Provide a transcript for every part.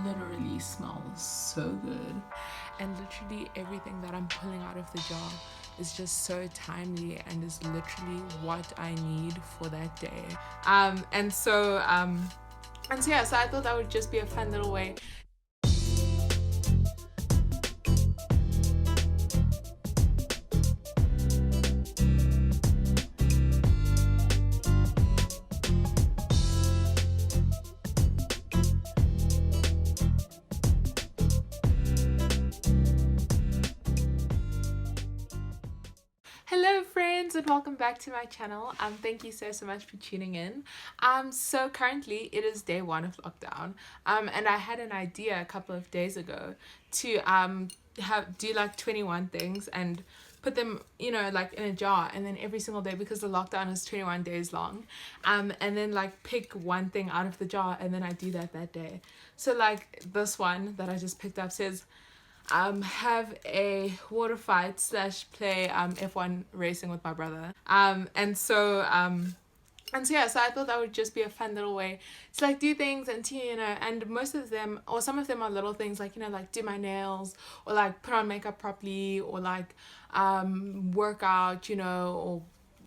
Literally smells so good, and literally everything that I'm pulling out of the jar is just so timely and is literally what I need for that day. And so yeah, so I thought that would just be a fun little way. Hello friends, and welcome back to my channel. Thank you so much for tuning in. So currently it is day 1 of lockdown. And I had an idea a couple of days ago to do like 21 things and put them, like in a jar, and then every single day, because the lockdown is 21 days long, and then like pick one thing out of the jar, and then I do that day. So like this one that I just picked up says have a water fight / play F1 racing with my brother. And so yeah, so I thought that would just be a fun little way to like do things, and to, and most of them, or some of them, are little things like, like do my nails, or like put on makeup properly, or like work out, or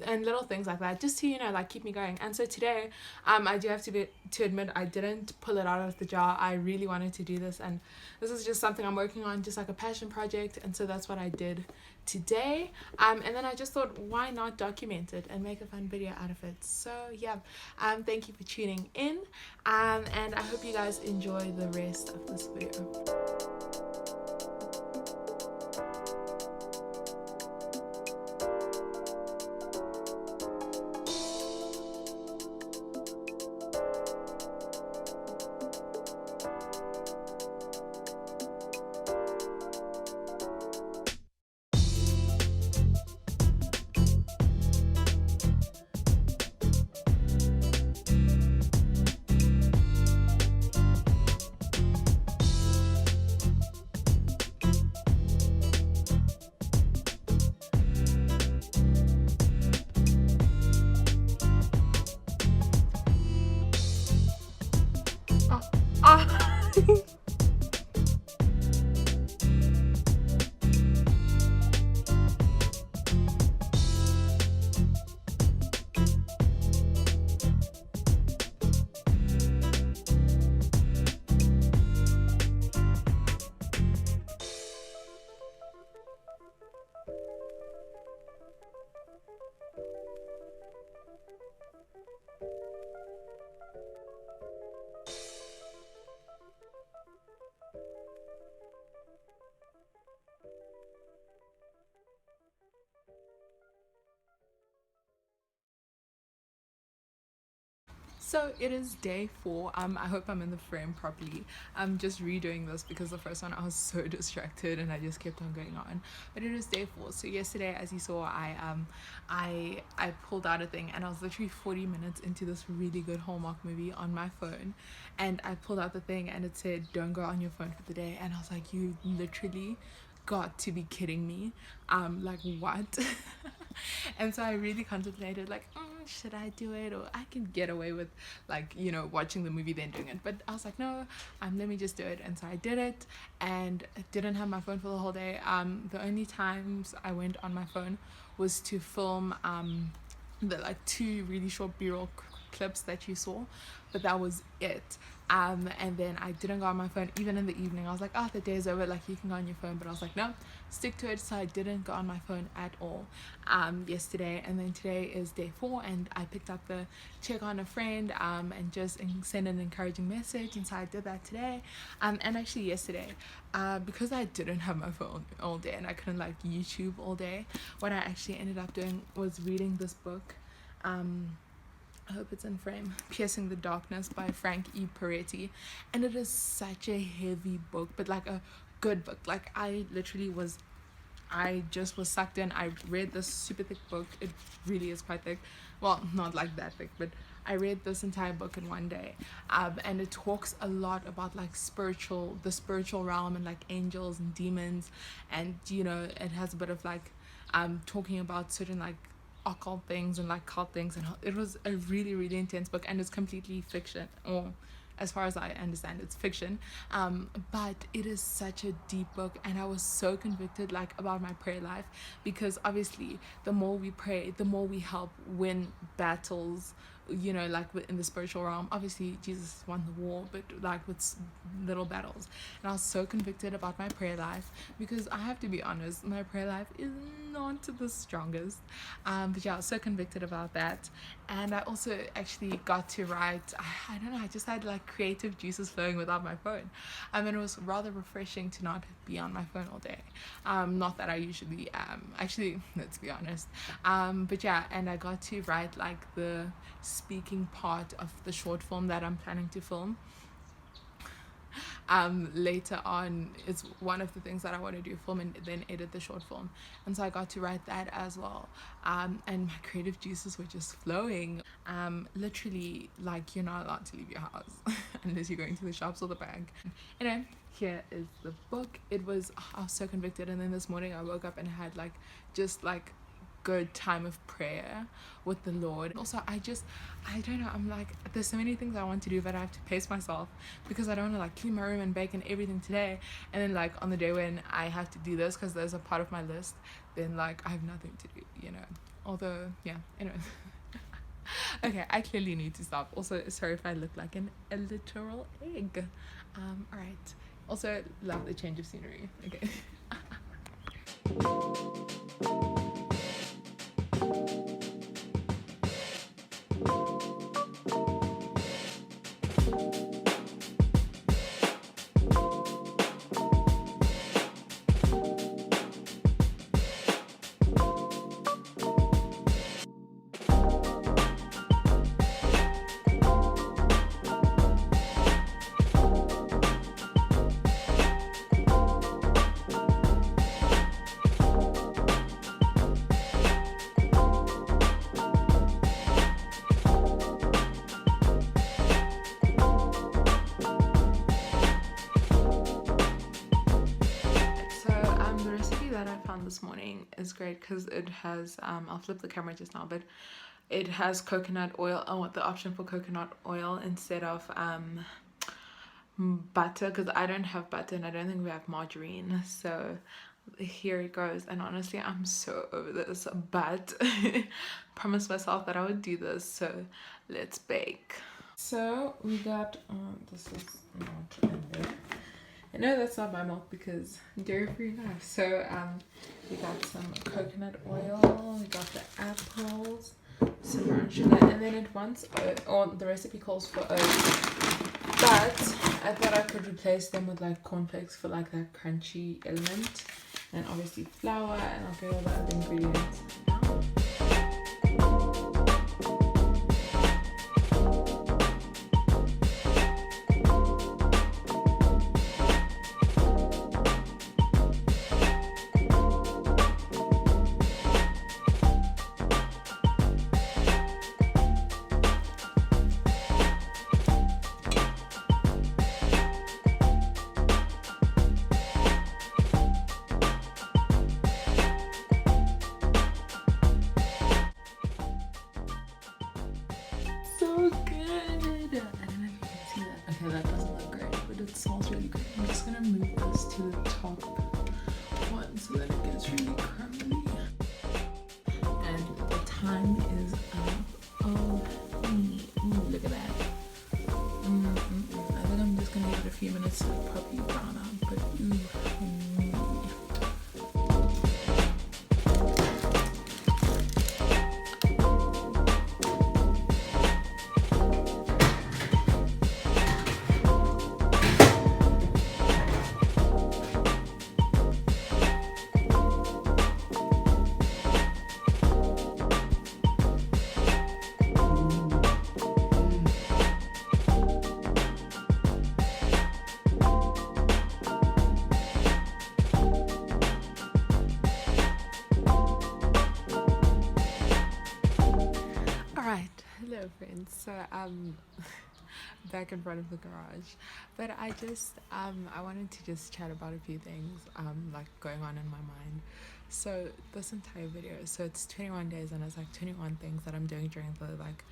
and little things like that, just to like keep me going. And so today I do have to admit, I didn't pull it out of the jar. I really wanted to do this, and this is just something I'm working on, just like a passion project, and so that's what I did today. And then I just thought, why not document it and make a fun video out of it? So yeah, thank you for tuning in, and I hope you guys enjoy the rest of this video. So it is day 4. I hope I'm in the frame properly. I'm just redoing this because the first one I was so distracted and I just kept on going on. But it is day 4. So yesterday, as you saw, I pulled out a thing, and I was literally 40 minutes into this really good Hallmark movie on my phone, and I pulled out the thing and it said, "Don't go on your phone for the day," and I was like, you literally got to be kidding me. Like what? And so I really contemplated, like, should I do it, or I can get away with like watching the movie then doing it. But I was like, no, let me just do it. And so I did it, and I didn't have my phone for the whole day. The only times I went on my phone was to film the like 2 really short b-roll clips that you saw, but that was it. And then I didn't go on my phone even in the evening. I was like, oh, the day's over, like you can go on your phone, but I was like, no, stick to it. So I didn't go on my phone at all yesterday. And then today is day 4, and I picked up the check on a friend and just send an encouraging message, and so I did that today. And actually yesterday, because I didn't have my phone all day and I couldn't like YouTube all day, what I actually ended up doing was reading this book. I hope it's in frame. Piercing the Darkness by Frank E. Peretti. And it is such a heavy book, but like a good book. Like I just was sucked in. I read this super thick book. It really is quite thick. Well, not like that thick, but I read this entire book in one day. And it talks a lot about like the spiritual realm, and like angels and demons. And, it has a bit of like talking about certain like occult things and like cult things, and it was a really really intense book, and it's completely fiction, or as far as I understand it's fiction, but it is such a deep book, and I was so convicted like about my prayer life, because obviously the more we pray, the more we help win battles, you know, like in the spiritual realm. Obviously Jesus won the war, but like with little battles. And I was so convicted about my prayer life, because I have to be honest, my prayer life is not the strongest, but yeah, I was so convicted about that. And I also actually got to write, I don't know, I just had like creative juices flowing without my phone. I mean, it was rather refreshing to not be on my phone all day. Not that I usually am, actually, let's be honest. But yeah, and I got to write like the speaking part of the short film that I'm planning to film later on. It's one of the things that I want to do, film and then edit the short film, and so I got to write that as well. And my creative juices were just flowing. Literally, like, you're not allowed to leave your house unless you're going to the shops or the bank. Anyway, here is the book. I was so convicted, and then this morning I woke up and had like just like good time of prayer with the Lord. Also, I don't know, I'm like, there's so many things I want to do, but I have to pace myself, because I don't want to like clean my room and bake and everything today, and then like on the day when I have to do this because there's a part of my list, then like I have nothing to do, you know. Although, yeah, anyway. Okay, I clearly need to stop. Also, sorry if I look like a literal egg. All right. Also, love the change of scenery. Okay. This morning is great because it has I'll flip the camera just now, but it has coconut oil. I want the option for coconut oil instead of butter, because I don't have butter and I don't think we have margarine, so here it goes. And honestly, I'm so over this, but promised myself that I would do this, so let's bake. So we got this is not in there. I know that's not my milk because dairy-free life. So we got some coconut oil, we got the apples, some brown sugar, and then it wants oat, or the recipe calls for oats. But I thought I could replace them with like cornflakes for like that crunchy element, and obviously flour, and I'll get all the other ingredients now. So good. I don't know if you can see that. Okay, that doesn't look great, but it smells really good. I'm just gonna move this to the top one so that it gets really crumbly. And the time is up. Oh, ooh, look at that. I think I'm just gonna give it a few minutes to properly brown out, but hello friends. So back in front of the garage, but I wanted to just chat about a few things like going on in my mind. So this entire video, so it's 21 days and it's like 21 things that I'm doing during the like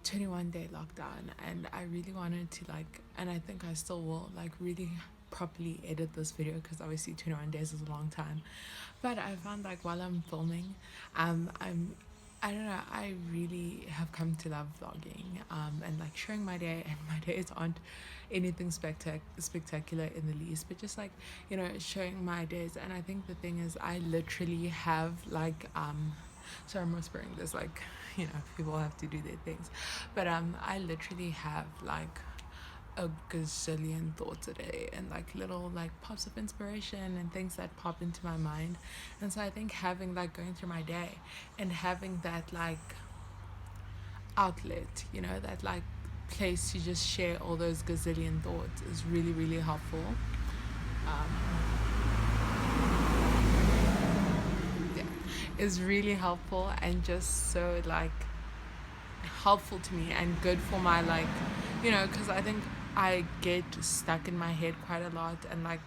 21-day lockdown, and I really wanted to like, and I think I still will like really properly edit this video because obviously 21 days is a long time. But I found like while I'm filming, I don't know, I really have come to love vlogging, and like sharing my day, and my days aren't anything spectacular in the least, but just like, you know, showing my days. And I think the thing is, I literally have like, sorry, I'm whispering this, like, you know, people have to do their things, but I literally have like a gazillion thoughts a day, and like little like pops of inspiration and things that pop into my mind. And so I think having like going through my day and having that like outlet, you know, that like place to just share all those gazillion thoughts is really, really helpful. Yeah, is really helpful and just so like helpful to me and good for my like, you know, because I think I get stuck in my head quite a lot, and like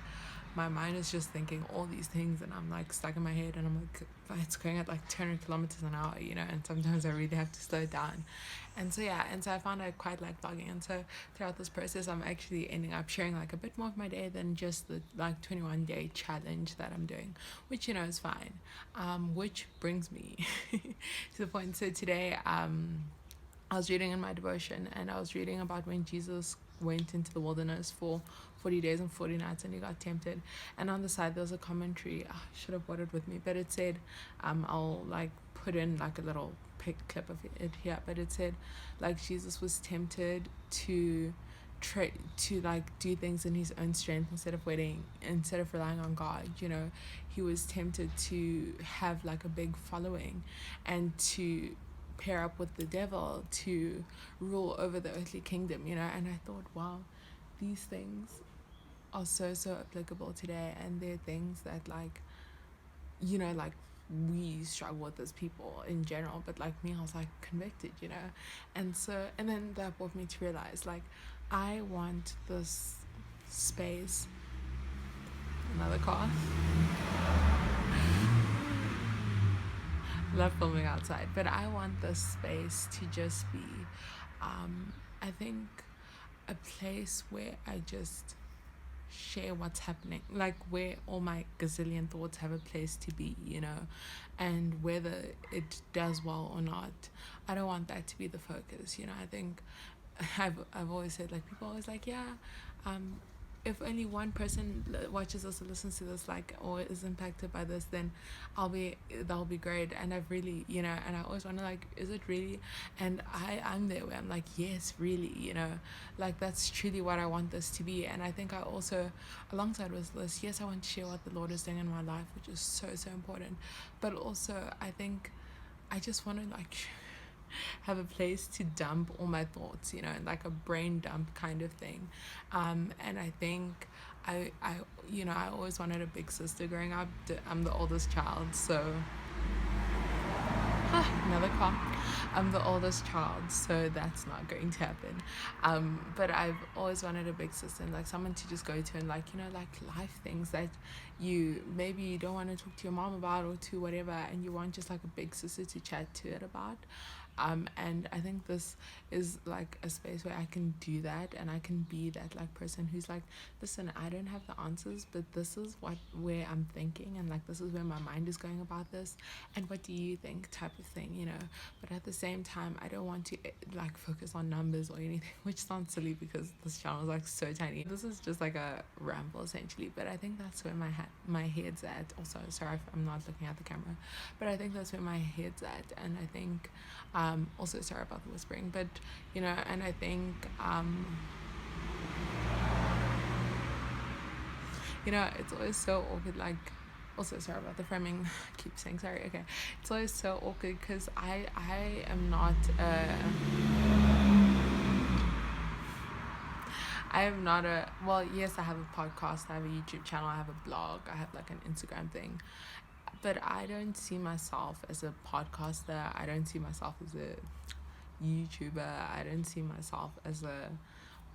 my mind is just thinking all these things, and I'm like stuck in my head, and I'm like, it's going at like 200 kilometers an hour, you know, and sometimes I really have to slow it down. And so yeah, and so I found I quite like vlogging, and so throughout this process I'm actually ending up sharing like a bit more of my day than just the like 21-day challenge that I'm doing, which, you know, is fine. Which brings me to the point. So today I was reading in my devotion, and I was reading about when Jesus went into the wilderness for 40 days and 40 nights, and he got tempted. And on the side there was a commentary. I should have brought it with me, but it said, I'll like put in like a little clip of it here, but it said like Jesus was tempted to to like do things in his own strength instead of relying on God. You know, he was tempted to have like a big following and to pair up with the devil to rule over the earthly kingdom, you know. And I thought, wow, these things are so applicable today, and they're things that like, you know, like we struggle with as people in general, but like me, I was like convicted, you know. And so, and then that brought me to realize like I want this space. Another car. Love filming outside, but I want this space to just be I think a place where I just share what's happening, like where all my gazillion thoughts have a place to be, you know. And whether it does well or not, I don't want that to be the focus, you know. I think I've always said, like, people always like, yeah, if only one person watches this or listens to this, like, or is impacted by this, then that'll be great. And I've really, you know, and I always wonder, like, is it really? And I'm there where I'm like, yes, really, you know, like that's truly what I want this to be. And I think I also, alongside with this, yes, I want to share what the Lord is doing in my life, which is so important, but also I think I just want to like have a place to dump all my thoughts, you know, like a brain dump kind of thing. And I think I you know, I always wanted a big sister growing up. I'm the oldest child, so another car. I'm the oldest child, so that's not going to happen. But I've always wanted a big sister, and like someone to just go to, and like, you know, like life things that you maybe don't want to talk to your mom about or to whatever, and you want just like a big sister to chat to it about. And I think this is like a space where I can do that, and I can be that like person who's like, listen, I don't have the answers, but this is where I'm thinking, and like this is where my mind is going about this, and what do you think, type of thing, you know. But at the same time, I don't want to like focus on numbers or anything, which sounds silly because this channel is like so tiny. This is just like a ramble essentially, but I think that's where my head's at. Also, sorry if I'm not looking at the camera, but I think that's where my head's at. And I think also sorry about the whispering, but you know, and I think you know, it's always so awkward, like, also sorry about the framing, I keep saying sorry, okay, it's always so awkward because I am not I am not well, yes, I have a podcast, I have a YouTube channel, I have a blog, I have like an Instagram thing, but I don't see myself as a podcaster, I don't see myself as a YouTuber, I don't see myself as a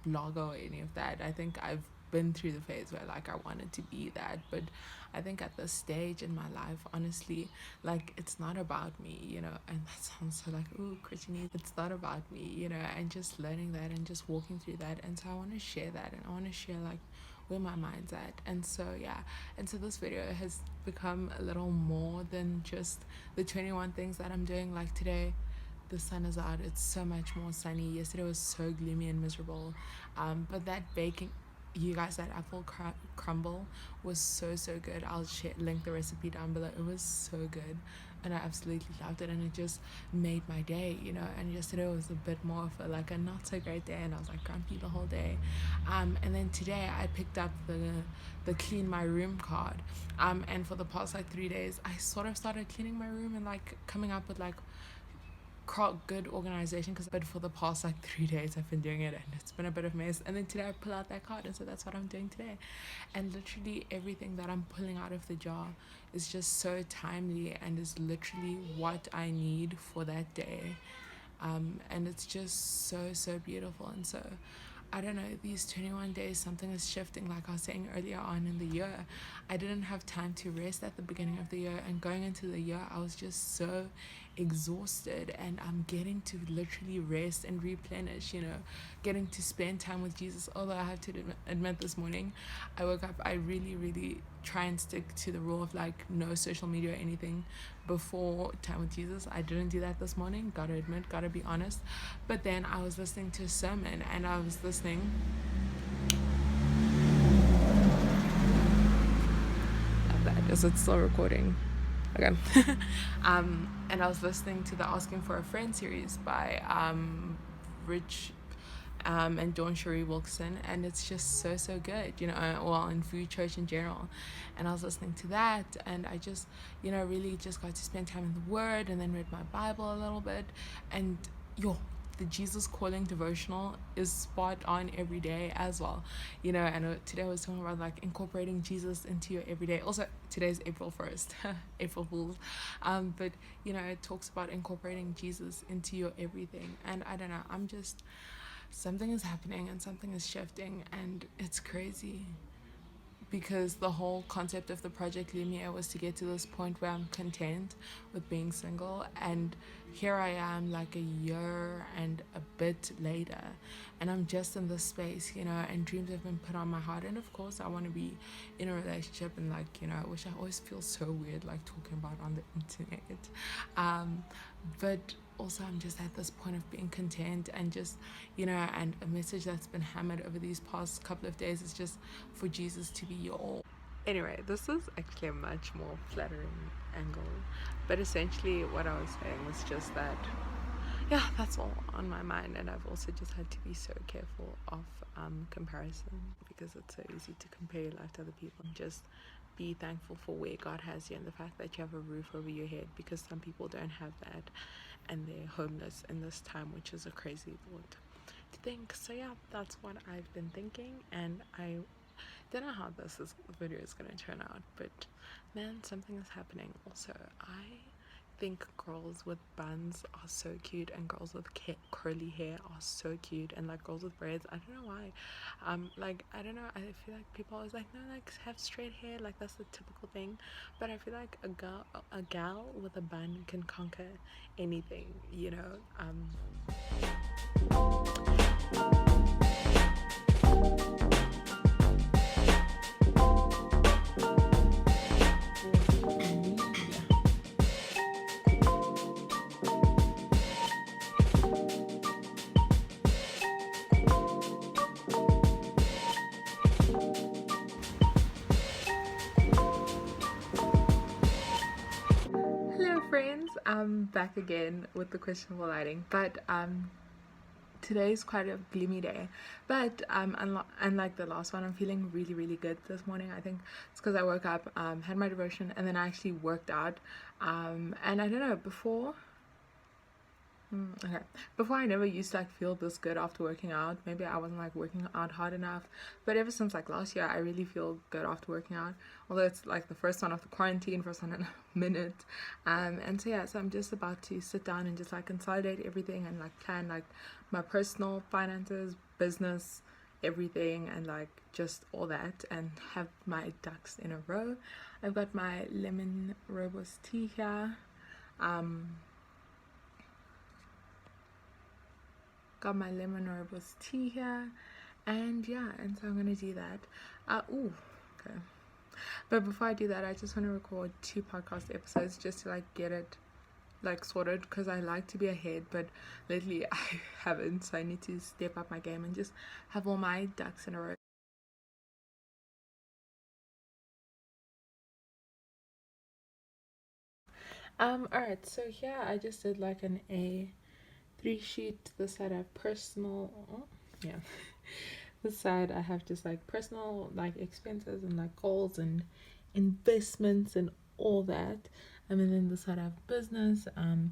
blogger or any of that. I think I've been through the phase where like I wanted to be that, but I think at this stage in my life, honestly, like it's not about me, you know, and that sounds so like, ooh, Christianese. It's not about me, you know, and just learning that and just walking through that. And so I want to share that, and I want to share like where my mind's at. And so yeah, and so this video has become a little more than just the 21 things that I'm doing. Like today, the sun is out, it's so much more sunny. Yesterday was so gloomy and miserable, but that baking, you guys, that apple crumble was so good. I'll link the recipe down below. It was so good, and I absolutely loved it, and it just made my day, you know. And yesterday was a bit more of a like a not so great day, and I was like grumpy the whole day. And then today I picked up the clean my room card, and for the past like 3 days I sort of started cleaning my room and like coming up with like good organization, but for the past like 3 days I've been doing it and it's been a bit of a mess. And then today I pull out that card, and so that's what I'm doing today. And literally everything that I'm pulling out of the jar is just so timely and is literally what I need for that day. And it's just so beautiful. And so I don't know, these 21 days, something is shifting. Like I was saying earlier on in the year, I didn't have time to rest at the beginning of the year, and going into the year I was just so exhausted, and I'm getting to literally rest and replenish, you know, getting to spend time with Jesus. Although I have to admit, this morning I woke up, I really try and stick to the rule of like no social media or anything before time with Jesus. I didn't do that this morning, gotta admit, gotta be honest. But then I was listening to a sermon, and I was listening is it still recording? Okay. And I was listening to the Asking for a Friend series by Rich and Dawn Cherie Wilkerson, and it's just so good, you know, well, in Food Church in general. And I was listening to that, and I just, you know, really just got to spend time in the Word, and then read my Bible a little bit. And the Jesus Calling devotional is spot on every day as well, you know. And today I was talking about like incorporating Jesus into your everyday. Also, today's April 1st, April Fools, but you know, it talks about incorporating Jesus into your everything. And I don't know, I'm just, something is happening and something is shifting, and it's crazy, because the whole concept of the Project Lumiere was to get to this point where I'm content with being single, and here I am like a year and a bit later, and I'm just in this space, you know, and dreams have been put on my heart. And of course I want to be in a relationship, and like, you know, which I always feel so weird like talking about on the internet, but also I'm just at this point of being content, and just, you know, and a message that's been hammered over these past couple of days is just for Jesus to be your all. Anyway, this is actually a much more flattering angle, but essentially what I was saying was just that, yeah, that's all on my mind. And I've also just had to be so careful of comparison, because it's so easy to compare your life to other people, and just be thankful for where God has you and the fact that you have a roof over your head, because some people don't have that and they're homeless in this time, which is a crazy thought to think. So yeah, that's what I've been thinking, and I don't know how video is going to turn out, but man, something is happening. Also, I think girls with buns are so cute, and girls with curly hair are so cute, and like girls with braids, I don't know why, like I don't know, I feel like people always like, no, like have straight hair, like that's the typical thing, but I feel like a gal with a bun can conquer anything, you know. I'm back again with the questionable lighting, but today's quite a gloomy day, but unlike the last one, I'm feeling really good this morning. I think it's because I woke up, had my devotion, and then I actually worked out, and I don't know, before I never used to like feel this good after working out. Maybe I wasn't like working out hard enough, but ever since like last year I really feel good after working out, although it's like the first one of the quarantine, first one in a minute. And so yeah, so I'm just about to sit down and just like consolidate everything and like plan like my personal finances, business, everything and like just all that, and have my ducks in a row. I've got my lemon rooibos tea here. Got my lemon rooibos tea here, and yeah, and so I'm gonna do that. Ooh, okay. But before I do that, I just want to record 2 podcast episodes just to like get it like sorted, because I like to be ahead, but lately I haven't, so I need to step up my game and just have all my ducks in a row. Alright, so here I just did like an A3 sheet. This side I have personal, yeah, this side I have just like personal like expenses and like goals and investments and all that, and then this side I have business, and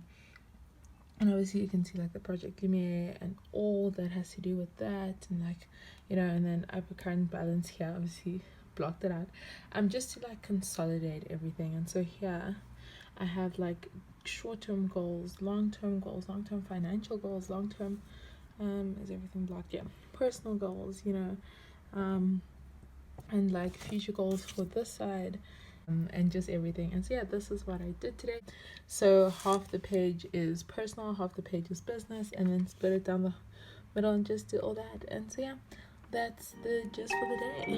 obviously you can see like the project Lumiere and all that has to do with that, and like, you know, and then I have a current balance here, obviously blocked it out, just to like consolidate everything. And so here I have like short-term goals, long-term goals, long-term financial goals, long-term is everything blocked? Yeah, personal goals, you know, and like future goals for this side, and just everything. And so yeah, this is what I did today. So half the page is personal, half the page is business, and then split it down the middle and just do all that. And so yeah, that's the gist for the day.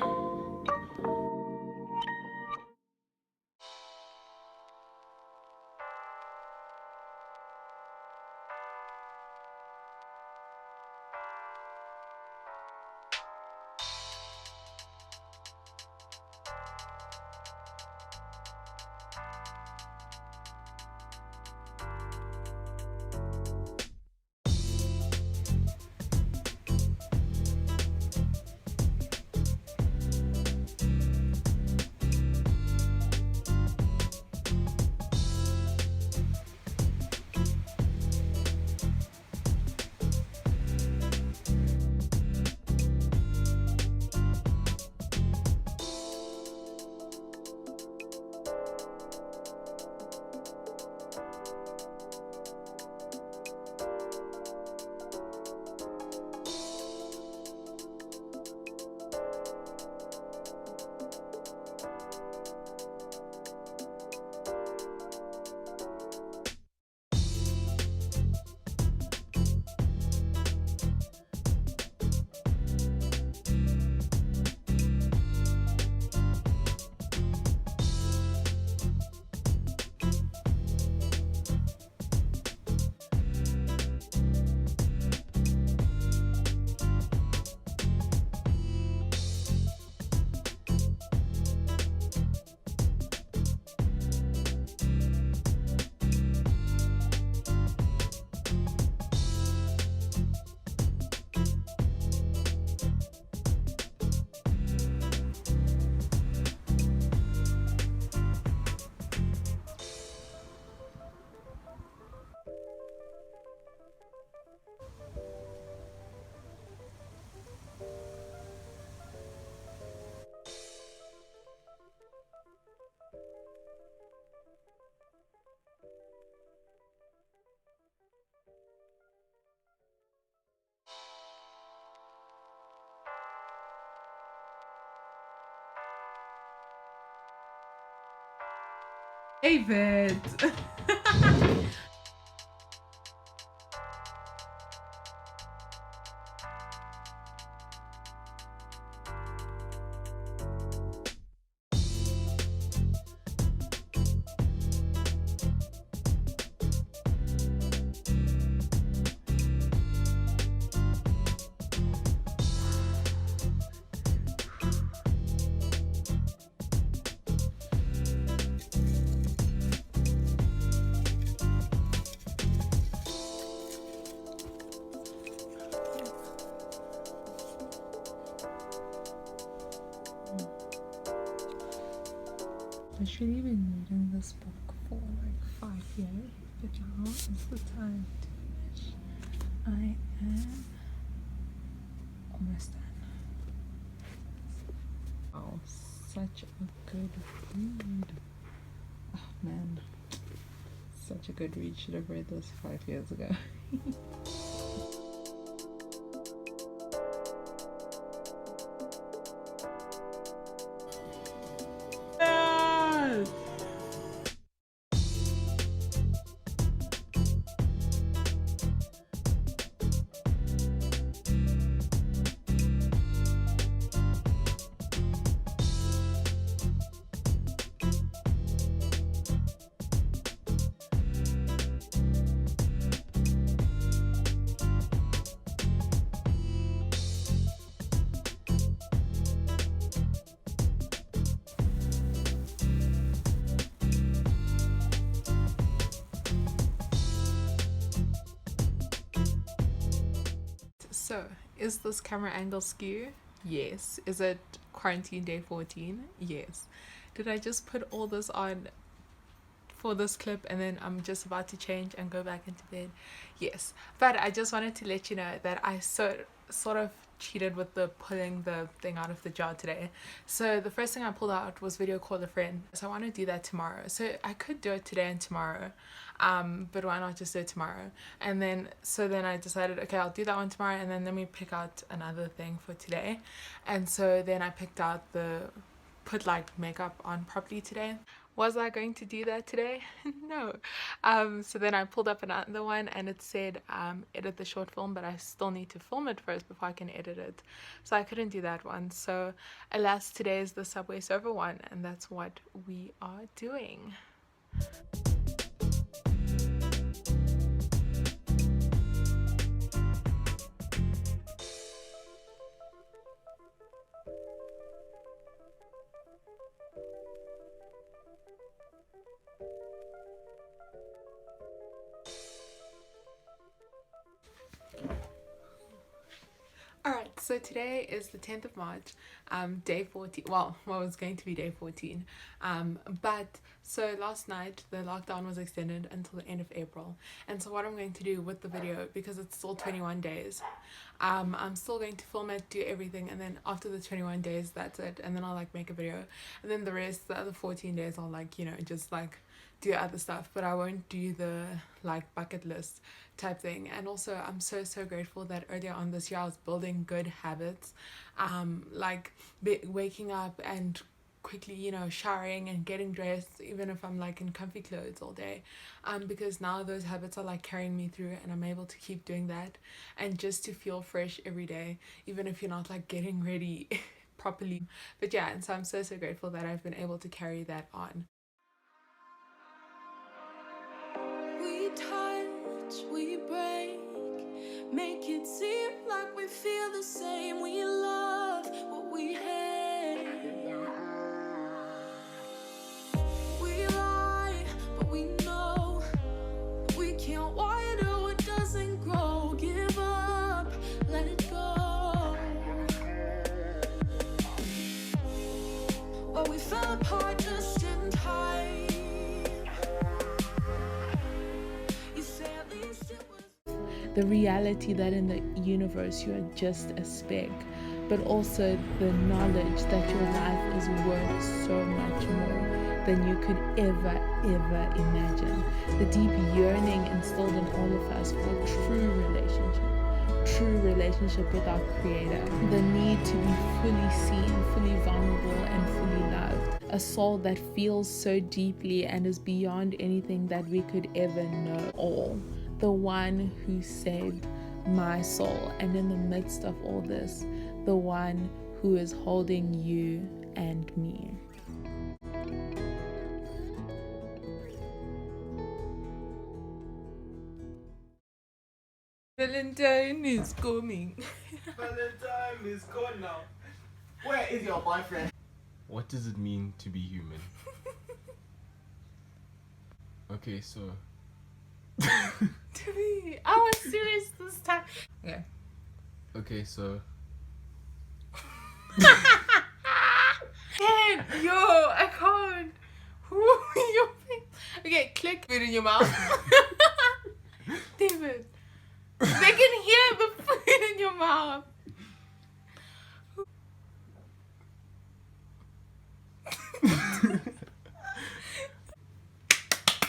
David. I should have been reading this book for like 5 years, but now is the time to finish. I am almost done. Oh, such a good read. Oh man, such a good read. Should have read this 5 years ago. So, is this camera angle skew? Yes. Is it quarantine day 14? Yes. Did I just put all this on for this clip and then I'm just about to change and go back into bed? Yes. But I just wanted to let you know that I sort of cheated with the pulling the thing out of the jar today. So the first thing I pulled out was video call a friend. So I want to do that tomorrow. So I could do it today and tomorrow. But why not just do it tomorrow? And then I decided, okay, I'll do that one tomorrow, and then let me pick out another thing for today. And so then I picked out put like makeup on properly today. Was I going to do that today? No. So then I pulled up another one and it said edit the short film, but I still need to film it first before I can edit it. So I couldn't do that one. So alas, today is the Subway Surfer one, and that's what we are doing. Alright, so today is the 10th of March, day 14, well, it's going to be day 14, but so last night the lockdown was extended until the end of April, and so what I'm going to do with the video, because it's still 21 days, I'm still going to film it, do everything, and then after the 21 days, that's it, and then I'll like make a video, and then the other 14 days I'll like, you know, just like do other stuff, but I won't do the like bucket list type thing. And also I'm so grateful that earlier on this year I was building good habits, like waking up and quickly, you know, showering and getting dressed, even if I'm like in comfy clothes all day, because now those habits are like carrying me through, and I'm able to keep doing that, and just to feel fresh every day, even if you're not like getting ready properly. But yeah, and so I'm so grateful that I've been able to carry that on. We break, make it seem like we feel the same. We love what we hate. We lie, but we know we can't water what doesn't grow. Give up, let it go. Well, we fell apart just in time. The reality that in the universe you are just a speck, but also the knowledge that your life is worth so much more than you could ever imagine. The deep yearning instilled in all of us for a true relationship with our Creator. The need to be fully seen, fully vulnerable, and fully loved. A soul that feels so deeply and is beyond anything that we could ever know. All. The one who saved my soul, and in the midst of all this, the one who is holding you and me. Valentine is coming. Valentine is gone now. Where is your boyfriend? What does it mean to be human? Okay, so To me, I was serious this time. Yeah. Okay, so Yo, I can't. Okay, click food in your mouth. David, they can hear the food in your mouth.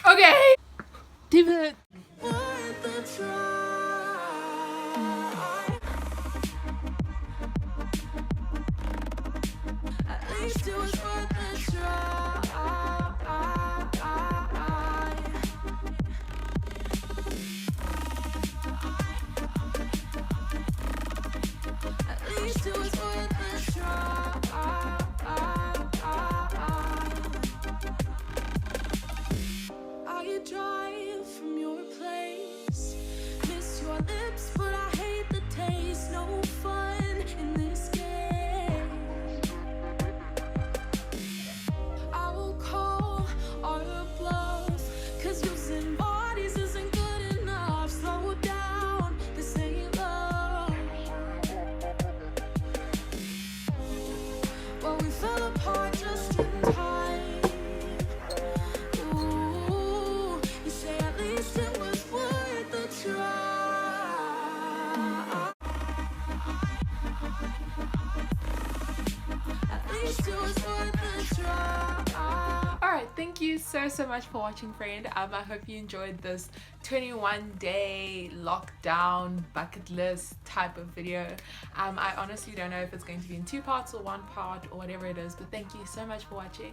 Okay, David. At least it was worth a try. At least it was worth a try. I drive from your place, miss your lips, but I hate the taste. No fun in this game. I will call all your bluff, 'cause using bodies isn't good enough. Slow down, this ain't love. least it was worth the try. Alright, thank you so much for watching, friend. I hope you enjoyed this 21-day lockdown bucket list type of video. I honestly don't know if it's going to be in 2 parts or 1 part or whatever it is, but thank you so much for watching.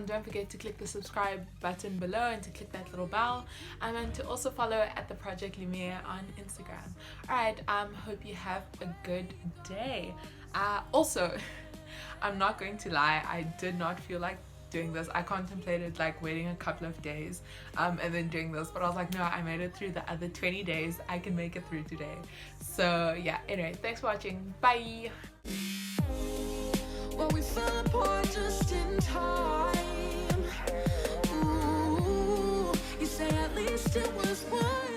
Don't forget to click the subscribe button below and to click that little bell, and to also follow at the Project Lumiere on Instagram. Alright, hope you have a good day. Also, I'm not going to lie, I did not feel like doing this. I contemplated like waiting a couple of days and then doing this, but I was like, no, I made it through the other 20 days. I can make it through today. So yeah, anyway, thanks for watching. Bye. Well, we fell apart just in time. Ooh, you say at least it was worth